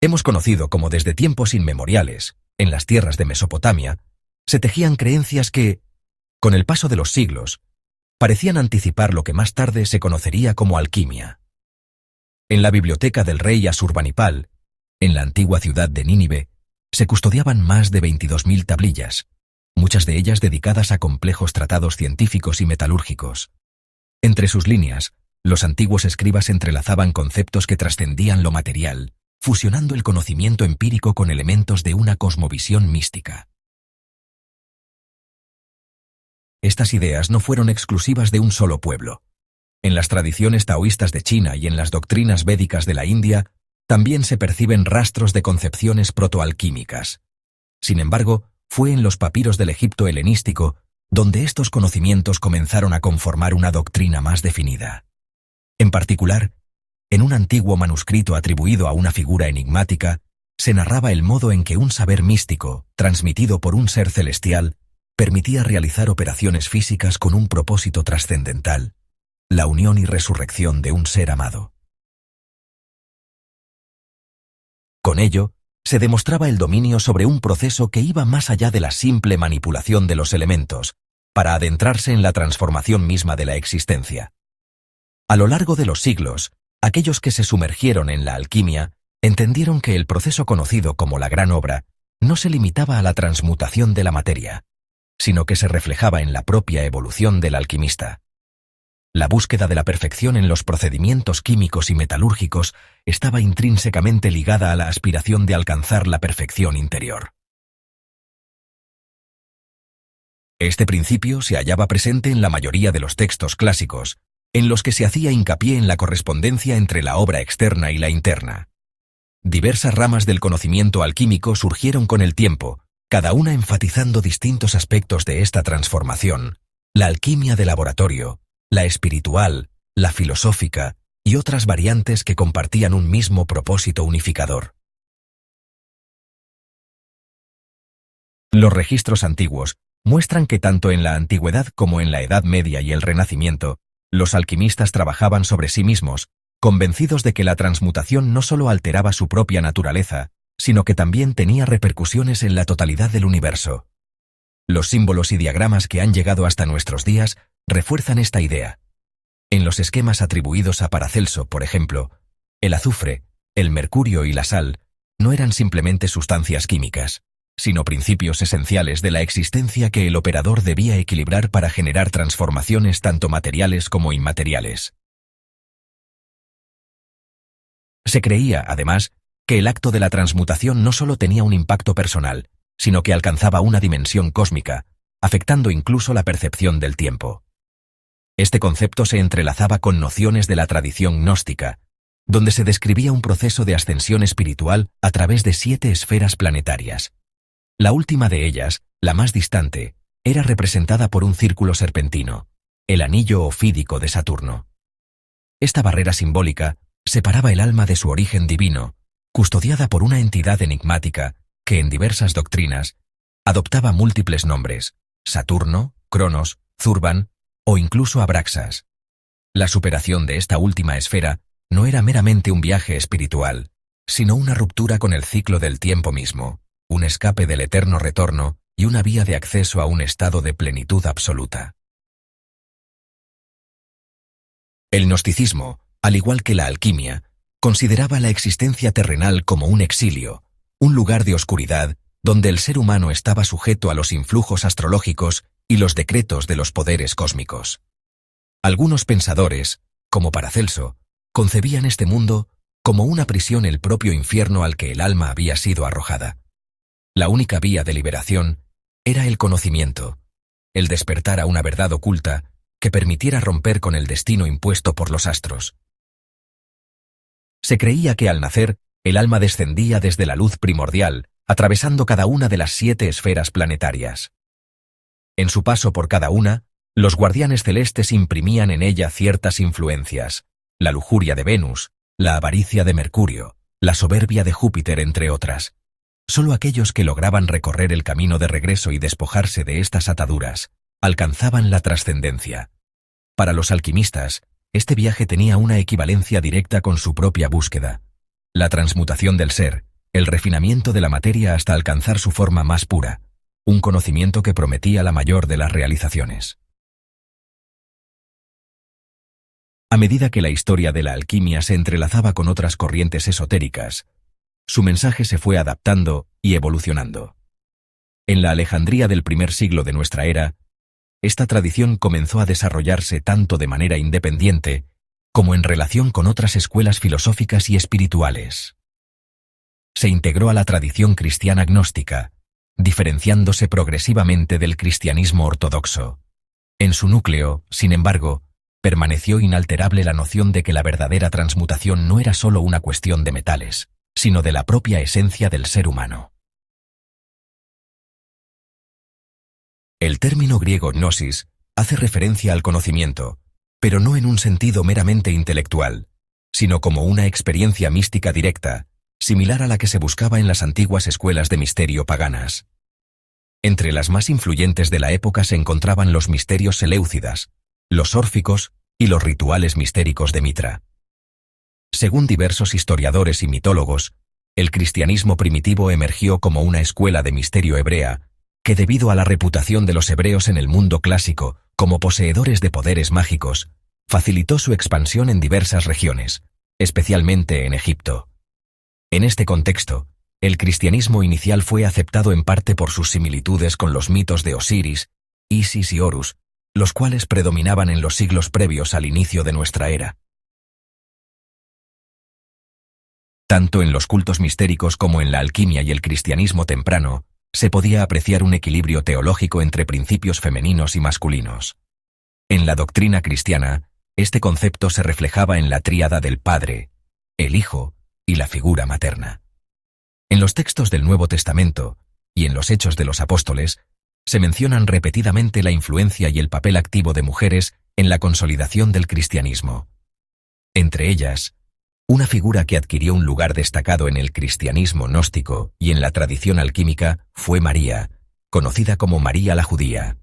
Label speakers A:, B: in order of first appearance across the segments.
A: Hemos conocido cómo desde tiempos inmemoriales, en las tierras de Mesopotamia, se tejían creencias que, con el paso de los siglos, parecían anticipar lo que más tarde se conocería como alquimia. En la biblioteca del rey Asurbanipal, en la antigua ciudad de Nínive, se custodiaban más de 22.000 tablillas, muchas de ellas dedicadas a complejos tratados científicos y metalúrgicos. Entre sus líneas, los antiguos escribas entrelazaban conceptos que trascendían lo material, fusionando el conocimiento empírico con elementos de una cosmovisión mística. Estas ideas no fueron exclusivas de un solo pueblo. En las tradiciones taoístas de China y en las doctrinas védicas de la India, también se perciben rastros de concepciones protoalquímicas. Sin embargo, fue en los papiros del Egipto helenístico donde estos conocimientos comenzaron a conformar una doctrina más definida. En particular, en un antiguo manuscrito atribuido a una figura enigmática, se narraba el modo en que un saber místico, transmitido por un ser celestial, permitía realizar operaciones físicas con un propósito trascendental: la unión y resurrección de un ser amado. Con ello, se demostraba el dominio sobre un proceso que iba más allá de la simple manipulación de los elementos, para adentrarse en la transformación misma de la existencia. A lo largo de los siglos, aquellos que se sumergieron en la alquimia entendieron que el proceso conocido como la Gran Obra no se limitaba a la transmutación de la materia, sino que se reflejaba en la propia evolución del alquimista. La búsqueda de la perfección en los procedimientos químicos y metalúrgicos estaba intrínsecamente ligada a la aspiración de alcanzar la perfección interior. Este principio se hallaba presente en la mayoría de los textos clásicos, en los que se hacía hincapié en la correspondencia entre la obra externa y la interna. Diversas ramas del conocimiento alquímico surgieron con el tiempo, cada una enfatizando distintos aspectos de esta transformación: la alquimia de laboratorio, la espiritual, la filosófica y otras variantes que compartían un mismo propósito unificador. Los registros antiguos muestran que tanto en la Antigüedad como en la Edad Media y el Renacimiento, los alquimistas trabajaban sobre sí mismos, convencidos de que la transmutación no solo alteraba su propia naturaleza, sino que también tenía repercusiones en la totalidad del universo. Los símbolos y diagramas que han llegado hasta nuestros días refuerzan esta idea. En los esquemas atribuidos a Paracelso, por ejemplo, el azufre, el mercurio y la sal no eran simplemente sustancias químicas, sino principios esenciales de la existencia que el operador debía equilibrar para generar transformaciones tanto materiales como inmateriales. Se creía, además, que el acto de la transmutación no solo tenía un impacto personal, sino que alcanzaba una dimensión cósmica, afectando incluso la percepción del tiempo. Este concepto se entrelazaba con nociones de la tradición gnóstica, donde se describía un proceso de ascensión espiritual a través de 7 esferas planetarias. La última de ellas, la más distante, era representada por un círculo serpentino, el anillo ofídico de Saturno. Esta barrera simbólica separaba el alma de su origen divino, custodiada por una entidad enigmática que en diversas doctrinas adoptaba múltiples nombres: Saturno, Cronos, Zurban o incluso Abraxas. La superación de esta última esfera no era meramente un viaje espiritual, sino una ruptura con el ciclo del tiempo mismo, un escape del eterno retorno y una vía de acceso a un estado de plenitud absoluta. El gnosticismo, al igual que la alquimia, consideraba la existencia terrenal como un exilio, un lugar de oscuridad donde el ser humano estaba sujeto a los influjos astrológicos y los decretos de los poderes cósmicos. Algunos pensadores, como Paracelso, concebían este mundo como una prisión, el propio infierno al que el alma había sido arrojada. La única vía de liberación era el conocimiento, el despertar a una verdad oculta que permitiera romper con el destino impuesto por los astros. Se creía que al nacer, el alma descendía desde la luz primordial, atravesando cada una de las 7 esferas planetarias. En su paso por cada una, los guardianes celestes imprimían en ella ciertas influencias: la lujuria de Venus, la avaricia de Mercurio, la soberbia de Júpiter, entre otras. Solo aquellos que lograban recorrer el camino de regreso y despojarse de estas ataduras alcanzaban la trascendencia. Para los alquimistas, este viaje tenía una equivalencia directa con su propia búsqueda. La transmutación del ser, el refinamiento de la materia hasta alcanzar su forma más pura, un conocimiento que prometía la mayor de las realizaciones. A medida que la historia de la alquimia se entrelazaba con otras corrientes esotéricas, su mensaje se fue adaptando y evolucionando. En la Alejandría del primer siglo de nuestra era, esta tradición comenzó a desarrollarse tanto de manera independiente como en relación con otras escuelas filosóficas y espirituales. Se integró a la tradición cristiana gnóstica, diferenciándose progresivamente del cristianismo ortodoxo. En su núcleo, sin embargo, permaneció inalterable la noción de que la verdadera transmutación no era solo una cuestión de metales, sino de la propia esencia del ser humano. El término griego gnosis hace referencia al conocimiento, pero no en un sentido meramente intelectual, sino como una experiencia mística directa, similar a la que se buscaba en las antiguas escuelas de misterio paganas. Entre las más influyentes de la época se encontraban los misterios seleucidas, los órficos y los rituales mistéricos de Mitra. Según diversos historiadores y mitólogos, el cristianismo primitivo emergió como una escuela de misterio hebrea, que debido a la reputación de los hebreos en el mundo clásico como poseedores de poderes mágicos, facilitó su expansión en diversas regiones, especialmente en Egipto. En este contexto, el cristianismo inicial fue aceptado en parte por sus similitudes con los mitos de Osiris, Isis y Horus, los cuales predominaban en los siglos previos al inicio de nuestra era. Tanto en los cultos mistéricos como en la alquimia y el cristianismo temprano, se podía apreciar un equilibrio teológico entre principios femeninos y masculinos. En la doctrina cristiana, este concepto se reflejaba en la tríada del Padre, el Hijo y la figura materna. En los textos del Nuevo Testamento y en los Hechos de los Apóstoles, se mencionan repetidamente la influencia y el papel activo de mujeres en la consolidación del cristianismo. Entre ellas, una figura que adquirió un lugar destacado en el cristianismo gnóstico y en la tradición alquímica fue María, conocida como María la Judía.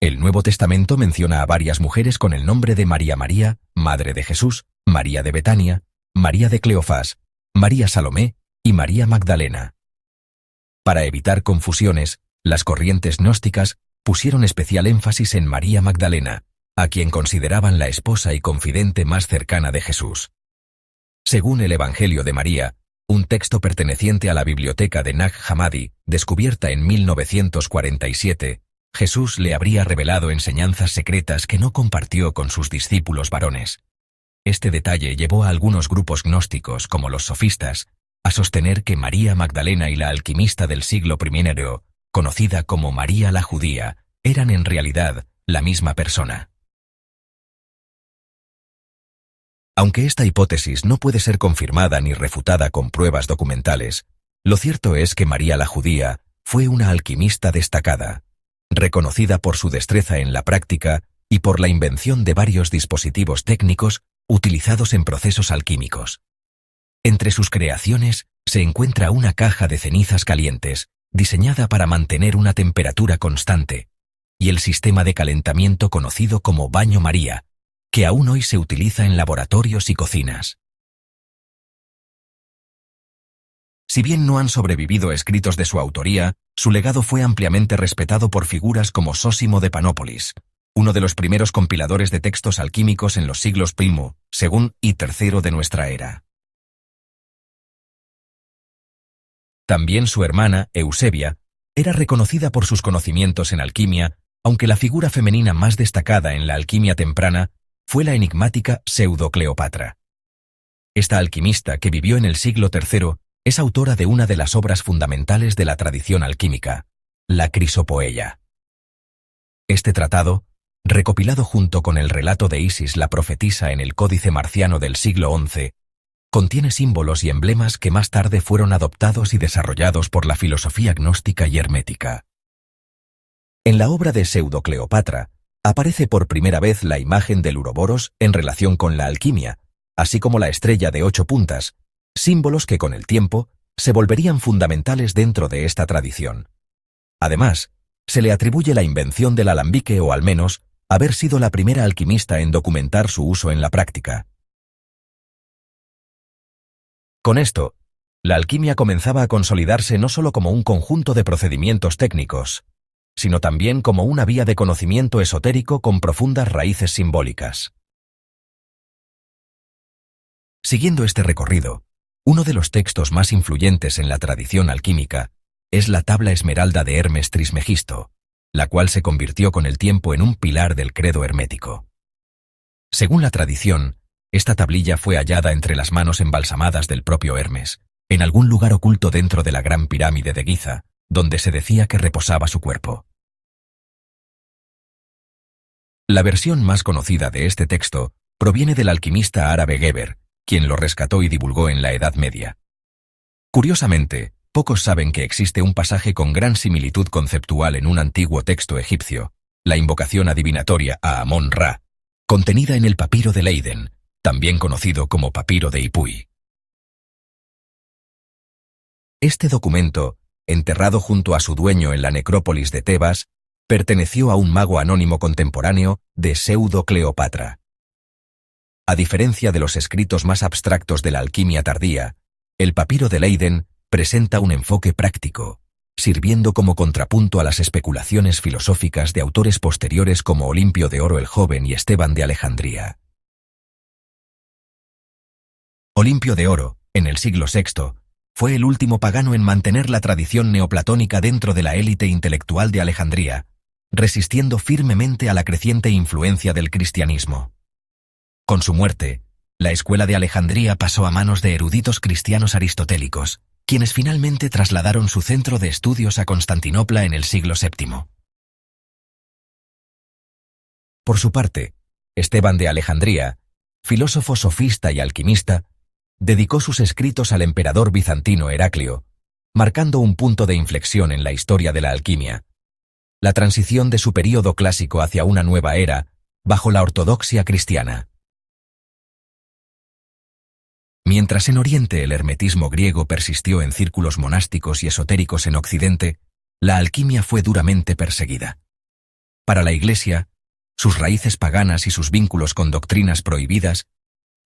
A: El Nuevo Testamento menciona a varias mujeres con el nombre de María María, Madre de Jesús, María de Betania, María de Cleofás, María Salomé y María Magdalena. Para evitar confusiones, las corrientes gnósticas pusieron especial énfasis en María Magdalena, a quien consideraban la esposa y confidente más cercana de Jesús. Según el Evangelio de María, un texto perteneciente a la biblioteca de Nag Hammadi, descubierta en 1947, Jesús le habría revelado enseñanzas secretas que no compartió con sus discípulos varones. Este detalle llevó a algunos grupos gnósticos, como los sofistas, a sostener que María Magdalena y la alquimista del siglo I, conocida como María la Judía, eran en realidad la misma persona. Aunque esta hipótesis no puede ser confirmada ni refutada con pruebas documentales, lo cierto es que María la Judía fue una alquimista destacada, reconocida por su destreza en la práctica y por la invención de varios dispositivos técnicos utilizados en procesos alquímicos. Entre sus creaciones se encuentra una caja de cenizas calientes, diseñada para mantener una temperatura constante, y el sistema de calentamiento conocido como baño María, que aún hoy se utiliza en laboratorios y cocinas. Si bien no han sobrevivido escritos de su autoría, su legado fue ampliamente respetado por figuras como Sósimo de Panópolis, uno de los primeros compiladores de textos alquímicos en los siglos I, II y III de nuestra era. También su hermana, Eusebia, era reconocida por sus conocimientos en alquimia, aunque la figura femenina más destacada en la alquimia temprana fue la enigmática Pseudo-Cleopatra. Esta alquimista, que vivió en el siglo III, es autora de una de las obras fundamentales de la tradición alquímica, la Crisopoeia. Este tratado, recopilado junto con el relato de Isis la profetisa en el Códice Marciano del siglo XI, contiene símbolos y emblemas que más tarde fueron adoptados y desarrollados por la filosofía gnóstica y hermética. En la obra de Pseudo-Cleopatra, aparece por primera vez la imagen del Uroboros en relación con la alquimia, así como la estrella de 8 puntas, símbolos que con el tiempo se volverían fundamentales dentro de esta tradición. Además, se le atribuye la invención del alambique o al menos haber sido la primera alquimista en documentar su uso en la práctica. Con esto, la alquimia comenzaba a consolidarse no solo como un conjunto de procedimientos técnicos, sino también como una vía de conocimiento esotérico con profundas raíces simbólicas. Siguiendo este recorrido, uno de los textos más influyentes en la tradición alquímica es la Tabla Esmeralda de Hermes Trismegisto, la cual se convirtió con el tiempo en un pilar del credo hermético. Según la tradición, esta tablilla fue hallada entre las manos embalsamadas del propio Hermes, en algún lugar oculto dentro de la Gran Pirámide de Giza, donde se decía que reposaba su cuerpo. La versión más conocida de este texto proviene del alquimista árabe Geber, quien lo rescató y divulgó en la Edad Media. Curiosamente, pocos saben que existe un pasaje con gran similitud conceptual en un antiguo texto egipcio, la invocación adivinatoria a Amón-Ra, contenida en el papiro de Leiden, también conocido como papiro de Ipuy. Este documento, enterrado junto a su dueño en la necrópolis de Tebas, perteneció a un mago anónimo contemporáneo de Pseudo-Cleopatra. A diferencia de los escritos más abstractos de la alquimia tardía, el papiro de Leiden presenta un enfoque práctico, sirviendo como contrapunto a las especulaciones filosóficas de autores posteriores como Olimpio de Oro el Joven y Esteban de Alejandría. Olimpio de Oro, en el siglo VI, fue el último pagano en mantener la tradición neoplatónica dentro de la élite intelectual de Alejandría, resistiendo firmemente a la creciente influencia del cristianismo. Con su muerte, la escuela de Alejandría pasó a manos de eruditos cristianos aristotélicos, quienes finalmente trasladaron su centro de estudios a Constantinopla en el siglo VII. Por su parte, Esteban de Alejandría, filósofo sofista y alquimista, dedicó sus escritos al emperador bizantino Heraclio, marcando un punto de inflexión en la historia de la alquimia, la transición de su período clásico hacia una nueva era, bajo la ortodoxia cristiana. Mientras en Oriente el hermetismo griego persistió en círculos monásticos y esotéricos en Occidente, la alquimia fue duramente perseguida. Para la Iglesia, sus raíces paganas y sus vínculos con doctrinas prohibidas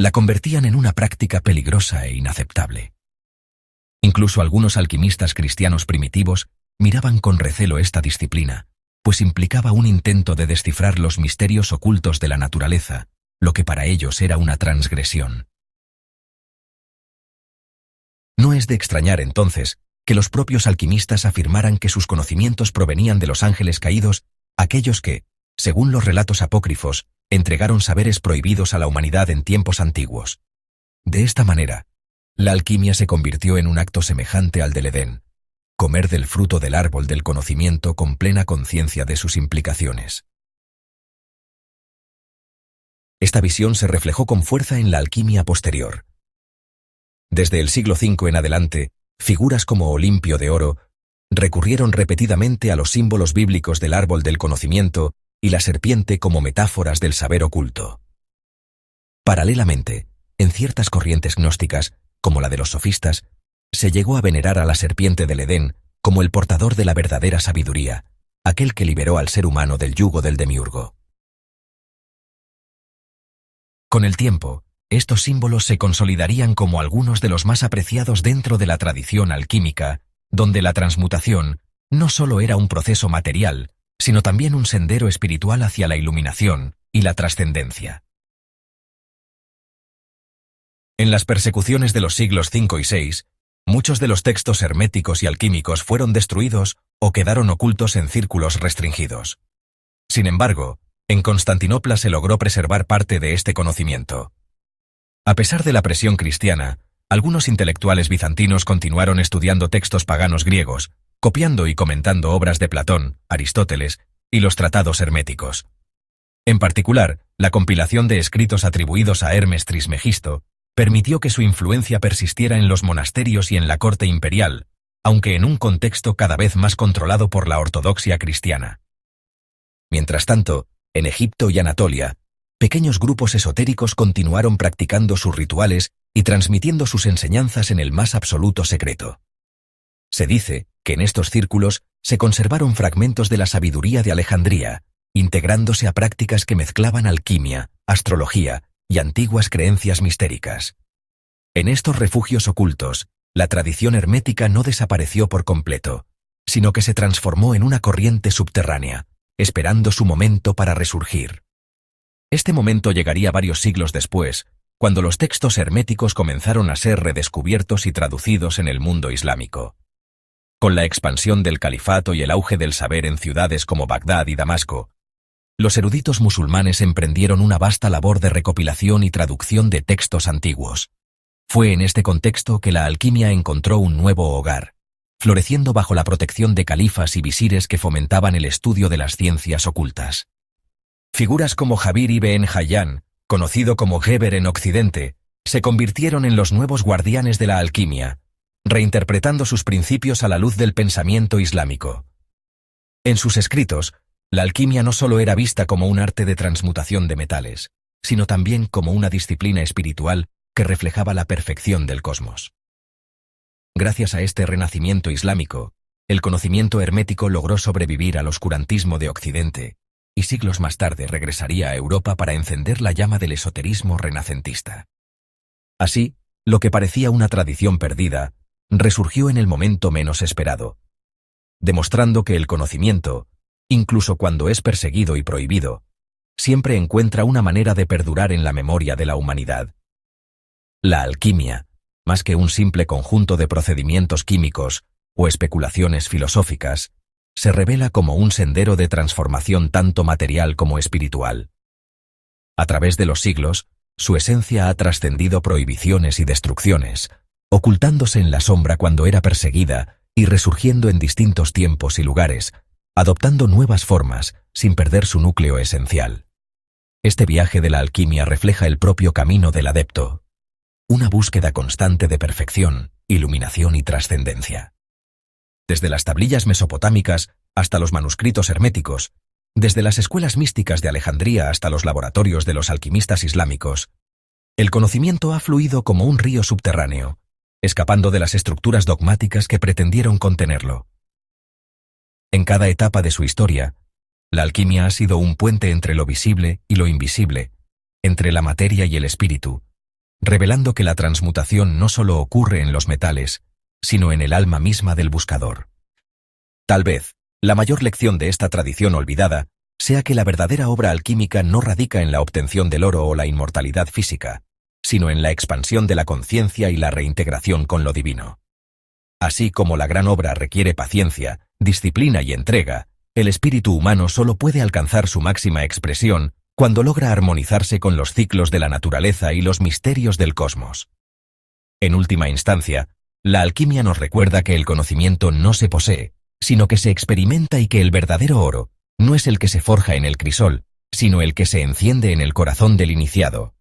A: la convertían en una práctica peligrosa e inaceptable. Incluso algunos alquimistas cristianos primitivos miraban con recelo esta disciplina, pues implicaba un intento de descifrar los misterios ocultos de la naturaleza, lo que para ellos era una transgresión. No es de extrañar entonces que los propios alquimistas afirmaran que sus conocimientos provenían de los ángeles caídos, aquellos que, según los relatos apócrifos, entregaron saberes prohibidos a la humanidad en tiempos antiguos. De esta manera, la alquimia se convirtió en un acto semejante al del Edén, comer del fruto del árbol del conocimiento con plena conciencia de sus implicaciones. Esta visión se reflejó con fuerza en la alquimia posterior. Desde el siglo V en adelante, figuras como Olimpio de Oro recurrieron repetidamente a los símbolos bíblicos del árbol del conocimiento y la serpiente como metáforas del saber oculto. Paralelamente, en ciertas corrientes gnósticas, como la de los sofistas, se llegó a venerar a la serpiente del Edén como el portador de la verdadera sabiduría, aquel que liberó al ser humano del yugo del demiurgo. Con el tiempo, estos símbolos se consolidarían como algunos de los más apreciados dentro de la tradición alquímica, donde la transmutación no solo era un proceso material, sino también un sendero espiritual hacia la iluminación y la trascendencia. En las persecuciones de los siglos V y VI, muchos de los textos herméticos y alquímicos fueron destruidos o quedaron ocultos en círculos restringidos. Sin embargo, en Constantinopla se logró preservar parte de este conocimiento. A pesar de la presión cristiana, algunos intelectuales bizantinos continuaron estudiando textos paganos griegos, copiando y comentando obras de Platón, Aristóteles y los tratados herméticos. En particular, la compilación de escritos atribuidos a Hermes Trismegisto permitió que su influencia persistiera en los monasterios y en la corte imperial, aunque en un contexto cada vez más controlado por la ortodoxia cristiana. Mientras tanto, en Egipto y Anatolia, pequeños grupos esotéricos continuaron practicando sus rituales y transmitiendo sus enseñanzas en el más absoluto secreto. Se dice que en estos círculos se conservaron fragmentos de la sabiduría de Alejandría, integrándose a prácticas que mezclaban alquimia, astrología y antiguas creencias mistéricas. En estos refugios ocultos, la tradición hermética no desapareció por completo, sino que se transformó en una corriente subterránea, esperando su momento para resurgir. Este momento llegaría varios siglos después, cuando los textos herméticos comenzaron a ser redescubiertos y traducidos en el mundo islámico. Con la expansión del califato y el auge del saber en ciudades como Bagdad y Damasco, los eruditos musulmanes emprendieron una vasta labor de recopilación y traducción de textos antiguos. Fue en este contexto que la alquimia encontró un nuevo hogar, floreciendo bajo la protección de califas y visires que fomentaban el estudio de las ciencias ocultas. Figuras como Jabir ibn Hayyan, conocido como Geber en Occidente, se convirtieron en los nuevos guardianes de la alquimia, reinterpretando sus principios a la luz del pensamiento islámico. En sus escritos, la alquimia no solo era vista como un arte de transmutación de metales, sino también como una disciplina espiritual que reflejaba la perfección del cosmos. Gracias a este renacimiento islámico, el conocimiento hermético logró sobrevivir al oscurantismo de Occidente, y siglos más tarde regresaría a Europa para encender la llama del esoterismo renacentista. Así, lo que parecía una tradición perdida, resurgió en el momento menos esperado, demostrando que el conocimiento, incluso cuando es perseguido y prohibido, siempre encuentra una manera de perdurar en la memoria de la humanidad. La alquimia, más que un simple conjunto de procedimientos químicos o especulaciones filosóficas, se revela como un sendero de transformación tanto material como espiritual. A través de los siglos, su esencia ha trascendido prohibiciones y destrucciones, ocultándose en la sombra cuando era perseguida y resurgiendo en distintos tiempos y lugares, adoptando nuevas formas sin perder su núcleo esencial. Este viaje de la alquimia refleja el propio camino del adepto, una búsqueda constante de perfección, iluminación y trascendencia. Desde las tablillas mesopotámicas hasta los manuscritos herméticos, desde las escuelas místicas de Alejandría hasta los laboratorios de los alquimistas islámicos, el conocimiento ha fluido como un río subterráneo, escapando de las estructuras dogmáticas que pretendieron contenerlo. En cada etapa de su historia, la alquimia ha sido un puente entre lo visible y lo invisible, entre la materia y el espíritu, revelando que la transmutación no solo ocurre en los metales, sino en el alma misma del buscador. Tal vez, la mayor lección de esta tradición olvidada sea que la verdadera obra alquímica no radica en la obtención del oro o la inmortalidad física, sino en la expansión de la conciencia y la reintegración con lo divino. Así como la gran obra requiere paciencia, disciplina y entrega, el espíritu humano solo puede alcanzar su máxima expresión cuando logra armonizarse con los ciclos de la naturaleza y los misterios del cosmos. En última instancia, la alquimia nos recuerda que el conocimiento no se posee, sino que se experimenta y que el verdadero oro no es el que se forja en el crisol, sino el que se enciende en el corazón del iniciado.